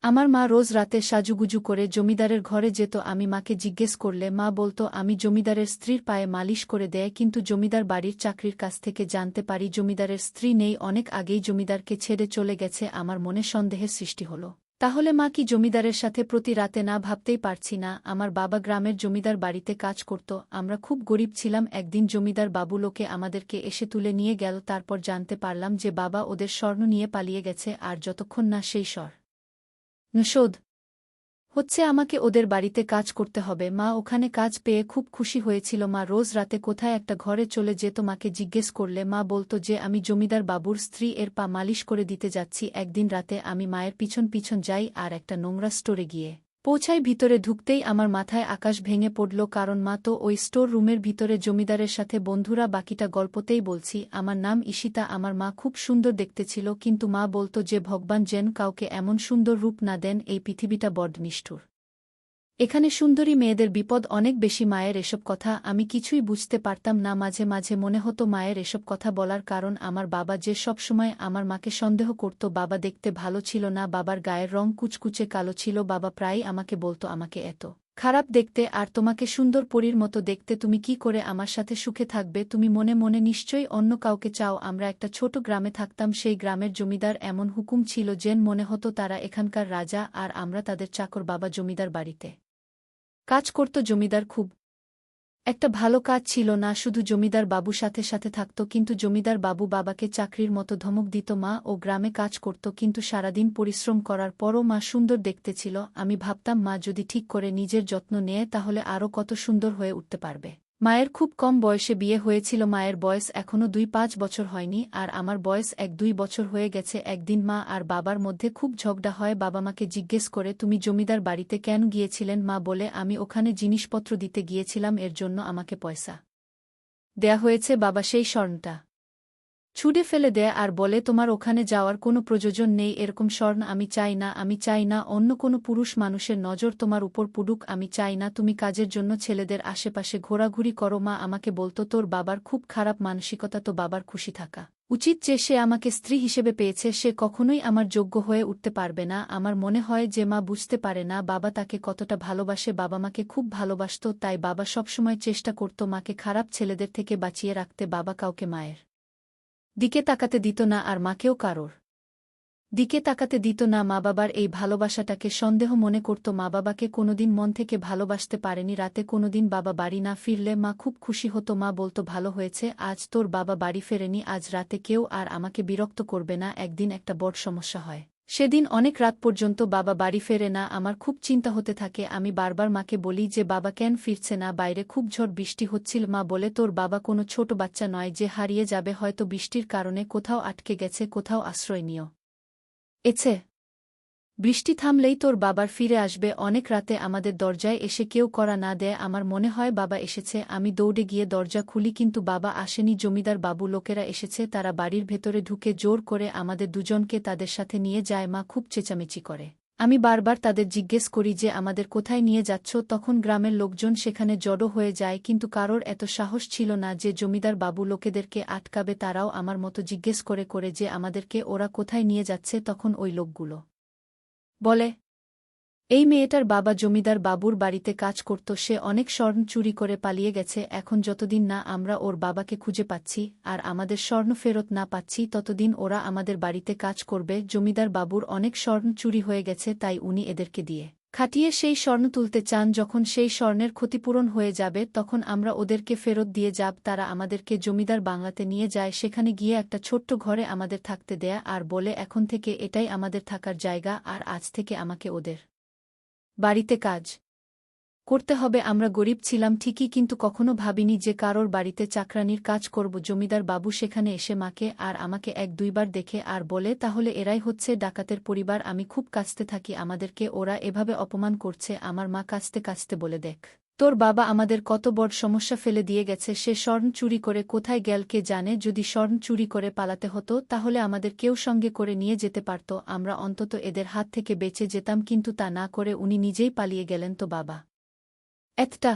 আমার মা রোজ রাতে সাজুগুজু করে জমিদারের ঘরে যেত। আমি মাকে জিজ্ঞেস করলে মা বলতো আমি জমিদারের স্ত্রীর পায়ে মালিশ করে দেয়, কিন্তু জমিদার বাড়ির চাকরির কাছ থেকে জানতে পারি জমিদারের স্ত্রী নেই, অনেক আগেই জমিদারকে ছেড়ে চলে গেছে। আমার মনে সন্দেহের সৃষ্টি হল, তাহলে মা কি জমিদারের সাথে প্রতি রাতে? না ভাবতেই পারছি না। আমার বাবা গ্রামের জমিদার বাড়িতে কাজ করত, আমরা খুব গরিব ছিলাম। একদিন জমিদার বাবু লোকে আমাদেরকে এসে তুলে নিয়ে গেল, তারপর জানতে পারলাম যে বাবা ওদের স্বর্ণ নিয়ে পালিয়ে গেছে, আর যতক্ষণ না সেই শোধ হচ্ছে আমাকে ওদের বাড়িতে কাজ করতে হবে। মা ওখানে কাজ পেয়ে খুব খুশি হয়েছিল। মা রোজ রাতে কোথায় একটা ঘরে চলে যেত, মাকে জিজ্ঞেস করলে মা বলতো যে আমি জমিদার বাবুর স্ত্রী, এর পা মালিশ করে দিতে যাচ্ছি। একদিন রাতে আমি মায়ের পিছন পিছন যাই আর একটা নোংরা স্টোরে গিয়ে পৌঁছাই। ভিতরে ঢুকতেই আমার মাথায় আকাশ ভেঙে পড়ল, কারণ মা তো ওই স্টোর রুমের ভিতরে জমিদারের সাথে বন্ধুরা। বাকিটা গল্পতেই বলছি। আমার নাম ঈশিতা। আমার মা খুব সুন্দর দেখতে ছিল, কিন্তু মা বলতো যে ভগবান যেন কাউকে এমন সুন্দর রূপ না দেন, এই পৃথিবীটা বড্ড নিষ্ঠুর, এখানে সুন্দরী মেয়েদের বিপদ অনেক বেশি। মায়ের এসব কথা আমি কিছুই বুঝতে পারতাম না। মাঝে মাঝে মনে হতো মায়ের এসব কথা বলার কারণ আমার বাবা, যে সবসময় আমার মাকে সন্দেহ করত। বাবা দেখতে ভালো ছিল না, বাবার গায়ের রং কুচকুচে কালো ছিল। বাবা প্রায়ই আমাকে বলতো আমাকে এত খারাপ দেখতে, আর তোমাকে সুন্দর পরীর মতো দেখতে, তুমি কি করে আমার সাথে সুখে থাকবে? তুমি মনে মনে নিশ্চয়ই অন্য কাউকে চাও। আমরা একটা ছোট গ্রামে থাকতাম, সেই গ্রামের জমিদার এমন হুকুম ছিল যেন মনে হতো তারা এখানকার রাজা, আর আমরা তাদের চাকর। বাবা জমিদার বাড়িতে কাজ করত। জমিদার খুব একটা ভালো কাজ ছিল না, শুধু জমিদার বাবু সাথে সাথে থাকত, কিন্তু জমিদার বাবু বাবাকে চাকরির মতো ধমক দিত। মা ও গ্রামে কাজ করত, কিন্তু সারাদিন পরিশ্রম করার পরও মা সুন্দর দেখতে ছিল। আমি ভাবতাম মা যদি ঠিক করে নিজের যত্ন নেয় তাহলে আরও কত সুন্দর হয়ে উঠতে পারবে। মায়ের খুব কম বয়সে বিয়ে হয়েছিল, মায়ের বয়স এখনও 2-5 বছর হয়নি, আর আমার বয়স 1-2 বছর হয়ে গেছে। একদিন মা আর বাবার মধ্যে খুব ঝগড়া হয়। বাবা মাকে জিজ্ঞেস করে তুমি জমিদার বাড়িতে কেন গিয়েছিলেন? মা বলে আমি ওখানে জিনিসপত্র দিতে গিয়েছিলাম, এর জন্য আমাকে পয়সা দেয়া হয়েছে। বাবা সেই স্বর্ণটা ছুঁড়ে ফেলে দেয় আর বলে তোমার ওখানে যাওয়ার কোনো প্রয়োজন নেই, এরকম স্বর্ণ আমি চাই না। আমি চাই না অন্য কোনো পুরুষ মানুষের নজর তোমার উপর পড়ুক। আমি চাই না তুমি কাজের জন্য ছেলেদের আশেপাশে ঘোরাঘুরি করো। মা আমাকে বলতো তোর বাবার খুব খারাপ মানসিকতা, তো বাবার খুশি থাকা উচিত যে সে আমাকে স্ত্রী হিসেবে পেয়েছে, সে কখনোই আমার যোগ্য হয়ে উঠতে পারবে না। আমার মনে হয় যে মা বুঝতে পারে না বাবা তাকে কতটা ভালোবাসে। বাবা মাকে খুব ভালোবাসত, তাই বাবা সবসময় চেষ্টা করত মাকে খারাপ ছেলেদের থেকে বাঁচিয়ে রাখতে। বাবা কাউকে মায়ের দিকে তাকাতে দিত না, আর মাকেও কারোর দিকে তাকাতে দিত না। মা বাবার এই ভালোবাসাটাকে সন্দেহ মনে করত। মা বাবাকে কোনোদিন মন থেকে ভালোবাসতে পারেনি। রাতে কোনোদিন বাবা বাড়ি না ফিরলে মা খুব খুশি হতো। মা বলতো ভালো হয়েছে আজ তোর বাবা বাড়ি ফেরেনি, আজ রাতে কেউ আর আমাকে বিরক্ত করবে না। একদিন একটা বড় সমস্যা হয়, সেদিন অনেক রাত পর্যন্ত বাবা বাড়ি ফেরে না। আমার খুব চিন্তা হতে থাকে। আমি বারবার মাকে বলি যে বাবা কেন ফিরছে না, বাইরে খুব ঝড় বৃষ্টি হচ্ছিল। মা বলে তোর বাবা কোনো ছোট বাচ্চা নয় যে হারিয়ে যাবে, হয়তো বৃষ্টির কারণে কোথাও আটকে গেছে, কোথাও আশ্রয় নিও এছে, বৃষ্টি থামলেই তোর বাবার ফিরে আসবে। অনেক রাতে আমাদের দরজায় এসে কেউ কড়া না দেয়, আমার মনে হয় বাবা এসেছে। আমি দৌড়ে গিয়ে দরজা খুলি, কিন্তু বাবা আসেনি। জমিদার বাবু লোকেরা এসেছে, তারা বাড়ির ভেতরে ঢুকে জোর করে আমাদের দুজনকে তাদের সাথে নিয়ে যায়। মা খুব চেঁচামেচি করে। আমি বারবার তাদের জিজ্ঞেস করি যে আমাদের কোথায় নিয়ে যাচ্ছ। তখন গ্রামের লোকজন সেখানে জড়ো হয়ে যায়, কিন্তু কারোর এত সাহস ছিল না যে জমিদার বাবু লোকেদেরকে আটকাবে। তারাও আমার মতো জিজ্ঞেস করে করে যে আমাদেরকে ওরা কোথায় নিয়ে যাচ্ছে। তখন ওই লোকগুলো বলে এই মেয়েটার বাবা জমিদার বাবুর বাড়িতে কাজ করত, সে অনেক স্বর্ণ চুরি করে পালিয়ে গেছে। এখন যতদিন না আমরা ওর বাবাকে খুঁজে পাচ্ছি আর আমাদের স্বর্ণ ফেরত না পাচ্ছি, ততদিন ওরা আমাদের বাড়িতে কাজ করবে। জমিদার বাবুর অনেক স্বর্ণ চুরি হয়ে গেছে, তাই উনি এদেরকে দিয়ে খাটিয়ে সেই স্বর্ণ তুলতে চান। যখন সেই স্বর্ণের ক্ষতিপূরণ হয়ে যাবে তখন আমরা ওদেরকে ফেরত দিয়ে যাব। তারা আমাদেরকে জমিদার বাংলাতে নিয়ে যায়, সেখানে গিয়ে একটা ছোট্ট ঘরে আমাদের থাকতে দেয়া আর বলে এখন থেকে এটাই আমাদের থাকার জায়গা, আর আজ থেকে আমাকে ওদের বাড়িতে কাজ করতে হবে। আমরা গরিব ছিলাম ঠিকই, কিন্তু কখনো ভাবিনি যে কারোর বাড়িতে চাকরানির কাজ করব। জমিদার বাবু সেখানে এসে মাকে আর আমাকে 1-2 বার দেখে আর বলে তাহলে এরাই হচ্ছে ডাকাতের পরিবার। আমি খুব কাঁদতে থাকি, আমাদেরকে ওরা এভাবে অপমান করছে। আমার মা কাঁদতে কাঁদতে বলে দেখ তোর বাবা আমাদের কত বড় সমস্যা ফেলে দিয়ে গেছে, সে স্বর্ণ চুরি করে কোথায় গেল কে জানে। যদি স্বর্ণ চুরি করে পালাতে হতো তাহলে আমাদের কেউ সঙ্গে করে নিয়ে যেতে পারত, আমরা অন্তত এদের হাত থেকে বেঁচে যেতাম, কিন্তু তা না করে উনি নিজেই পালিয়ে গেলেন। তো বাবা এতটা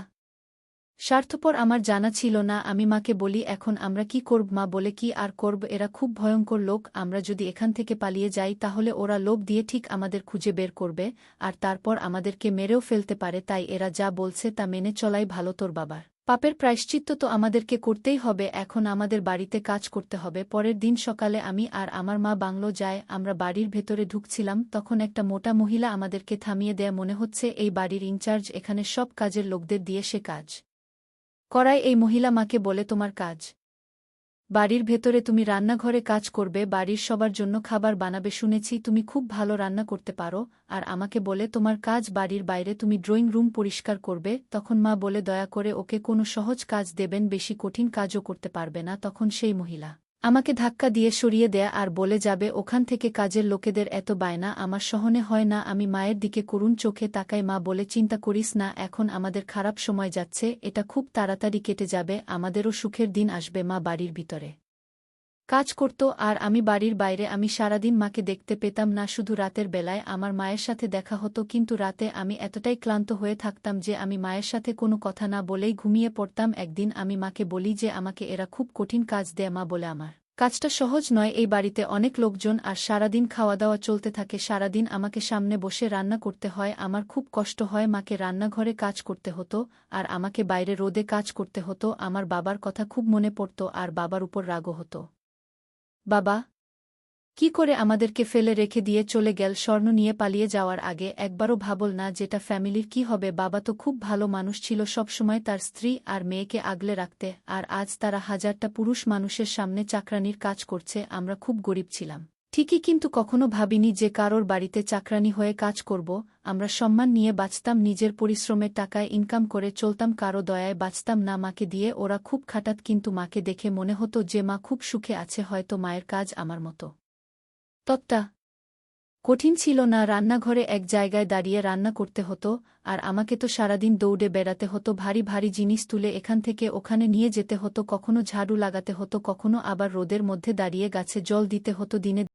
স্বার্থপর আমার জানা ছিল না। আমি মাকে বলি, এখন আমরা কি করব? মা বলে, কি আর করব, এরা খুব ভয়ঙ্কর লোক, আমরা যদি এখান থেকে পালিয়ে যাই তাহলে ওরা লোভ দিয়ে ঠিক আমাদের খুঁজে বের করবে, আর তারপর আমাদেরকে মেরেও ফেলতে পারে, তাই এরা যা বলছে তা মেনে চলাই ভালো। তোর বাবার পাপের প্রায়শ্চিত্ত তো আমাদেরকে করতেই হবে, এখন আমাদের বাড়িতে কাজ করতে হবে। পরের দিন সকালে আমি আর আমার মা বাংলো যায়। আমরা বাড়ির ভেতরে ঢুকছিলাম, তখন একটা মোটা মহিলা আমাদেরকে থামিয়ে দেয়। মনে হচ্ছে এই বাড়ির ইনচার্জ, এখানে সব কাজের লোকদের দিয়ে সে কাজ করায়। এই মহিলা মাকে বলে, তোমার কাজ বাড়ির ভেতরে, তুমি রান্নাঘরে কাজ করবে, বাড়ির সবার জন্য খাবার বানাবে, শুনেছি তুমি খুব ভালো রান্না করতে পারো। আর আমাকে বলে, তোমার কাজ বাড়ির বাইরে, তুমি ড্রয়িং রুম পরিষ্কার করবে। তখন মা বলে, দয়া করে ওকে কোনো সহজ কাজ দেবেন, বেশি কঠিন কাজও করতে পারবে না। তখন সেই মহিলা আমাকে ধাক্কা দিয়ে সরিয়ে দেয়া আর বলে যাবে ওখান থেকে, কাজের লোকেদের এত বায়না আমার সহনে হয় না। আমি মায়ের দিকে করুণ চোখে তাকাই। মা বলে, চিন্তা করিস না, এখন আমাদের খারাপ সময় যাচ্ছে, এটা খুব তাড়াতাড়ি কেটে যাবে, আমাদেরও সুখের দিন আসবে। মা বাড়ির ভিতরে কাজ করত আর আমি বাড়ির বাইরে। আমি সারাদিন মাকে দেখতে পেতাম না, শুধু রাতের বেলায় আমার মায়ের সাথে দেখা হতো, কিন্তু রাতে আমি এতটাই ক্লান্ত হয়ে থাকতাম যে আমি মায়ের সাথে কোনো কথা না বলেই ঘুমিয়ে পড়তাম। একদিন আমি মাকে বলি যে আমাকে এরা খুব কঠিন কাজ দেয়। মা বলে, আমার কাজটা সহজ নয়, এই বাড়িতে অনেক লোকজন আর সারাদিন খাওয়া দাওয়া চলতে থাকে, সারাদিন আমাকে সামনে বসে রান্না করতে হয়, আমার খুব কষ্ট হয়। মাকে রান্নাঘরে কাজ করতে হতো আর আমাকে বাইরে রোদে কাজ করতে হতো। আমার বাবার কথা খুব মনে পড়ত আর বাবার উপর রাগও হতো। বাবা কি করে আমাদেরকে ফেলে রেখে দিয়ে চলে গেল? স্বর্ণ নিয়ে পালিয়ে যাওয়ার আগে একবারও ভাবল না যেটা ফ্যামিলির কি হবে? বাবা তো খুব ভালো মানুষ ছিল, সবসময় তার স্ত্রী আর মেয়েকে আগলে রাখতে, আর আজ তারা হাজারটা পুরুষ মানুষের সামনে চাকরানির কাজ করছে। আমরা খুব গরিব ছিলাম ঠিকই, কিন্তু কখনো ভাবিনি যে কারোর বাড়িতে চাকরানি হয়ে কাজ করব। আমরা সম্মান নিয়ে বাঁচতাম, নিজের পরিশ্রমের টাকায় ইনকাম করে চলতাম, কারো দয়ায় বাঁচতাম না। মাকে দিয়ে ওরা খুব খাটাত, কিন্তু মাকে দেখে মনে হতো যে মা খুব সুখে আছে, হয়তো মায়ের কাজ আমার মতো ততটা কঠিন ছিল না। রান্নাঘরে এক জায়গায় দাঁড়িয়ে রান্না করতে হতো, আর আমাকে তো সারাদিন দৌড়ে বেড়াতে হতো, ভারী ভারী জিনিস তুলে এখান থেকে ওখানে নিয়ে যেতে হতো, কখনো ঝাড়ু লাগাতে হতো, কখনো আবার রোদের মধ্যে দাঁড়িয়ে গাছে জল দিতে হতো। দিনে